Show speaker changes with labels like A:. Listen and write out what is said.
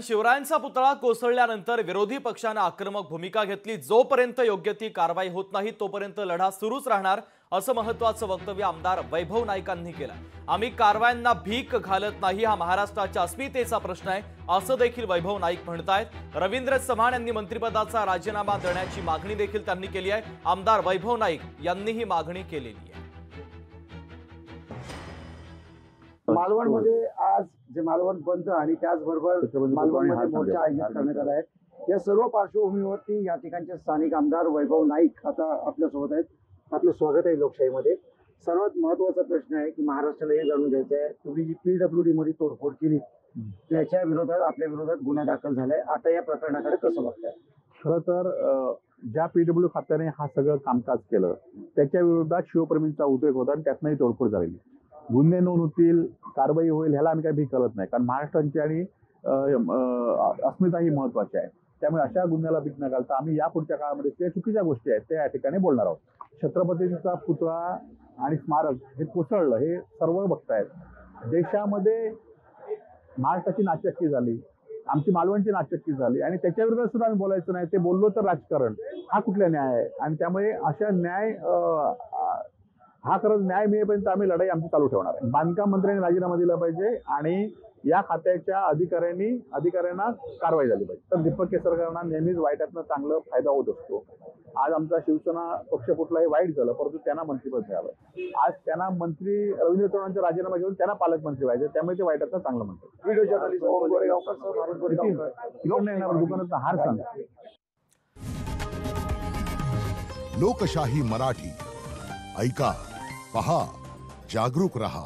A: शिवरायांचा पुतळा कोसळल्यानंतर विरोधी पक्षाने आक्रमक भूमिका घेतली। जोपर्यंत योग्य ती कारवाई होत नाही तोपर्यंत लढा सुरूच राहणार असं महत्त्वाचं वक्तव्य आमदार वैभव नाईकांनी केलं। आम्ही कारवायांना भीक घालत नाही, हा महाराष्ट्राच्या अस्मितेचा प्रश्न आहे असं देखील वैभव नाईक म्हणतायत। रवींद्र चव्हाण यांनी मंत्रिपदाचा राजीनामा देण्याची मागणी देखील त्यांनी केली आहे। आमदार वैभव नाईक यांनी ही मागणी केलेली आहे।
B: मालवणमध्ये आज जे मालवण बंद आणि त्याचबरोबर मालवणमध्ये मोर्चा आयोजित करण्यात आला आहे। या सर्व पार्श्वभूमीवरती या ठिकाणचे स्थानिक आमदार वैभव नाईक आता आपल्या सोबत आहेत। आपलं स्वागत आहे लोकशाहीमध्ये। सर्वात महत्त्वाचा प्रश्न आहे की महाराष्ट्राला हे जाणून घ्यायचं आहे, तुम्ही जी PWD मध्ये तोडफोड केली त्याच्या विरोधात आपल्या विरोधात गुन्हा दाखल झालाय, आता या प्रकरणाकडे कसं बघताय?
C: खरं तर ज्या PWD खात्याने हा सगळं कामकाज केलं त्याच्या विरोधात शिवप्रेमींचा उद्रेक होता आणि त्यातनंही तोडफोड झालेली। गुन्हे नोंद होतील, कारवाई होईल, ह्याला आम्ही काही भीक घालत नाही, कारण महाराष्ट्राची आणि अस्मिता ही महत्वाची आहे। त्यामुळे अशा गुन्ह्याला भीक न घालता आम्ही या पुढच्या काळामध्ये ज्या चुकीच्या गोष्टी आहेत त्या या ठिकाणी बोलणार आहोत। छत्रपतींचा पुतळा आणि स्मारक हे कोसळलं हे सर्व बघतायत। देशामध्ये महाराष्ट्राची नाचक्की झाली, आमची मालवणची नाचक्की झाली आणि त्याच्या विरोधात सुद्धा आम्ही बोलायचं नाही, ते बोललो तर राजकारण, हा कुठला न्याय आहे? आणि त्यामुळे अशा हा खरंच न्याय मिळेपर्यंत आम्ही लढाई आमची चालू ठेवणार आहे। बांधकाम मंत्र्यांनी राजीनामा दिला पाहिजे आणि या खात्याच्या अधिकाऱ्यांना कारवाई झाली पाहिजे। तर दीपक केसरकरांना नेहमीच वाईटातनं चांगला फायदा होत असतो। आज आमचा शिवसेना पक्ष कुठला हे वाईट झालं, परंतु त्यांना मंत्रिपद मिळालं। आज त्यांना मंत्री रवींद्र चव्हाणांचा राजीनामा घेऊन त्यांना पालकमंत्री व्हायचे, त्यामुळे ते वाईटातनं चांगलं म्हणतात।
B: व्हिडिओ जर्नलिस्ट ओम गोरेगावकर
C: येणार दुकानाचा हार सांग।
D: लोकशाही मराठी ऐका, पहा, जागरूक रहा।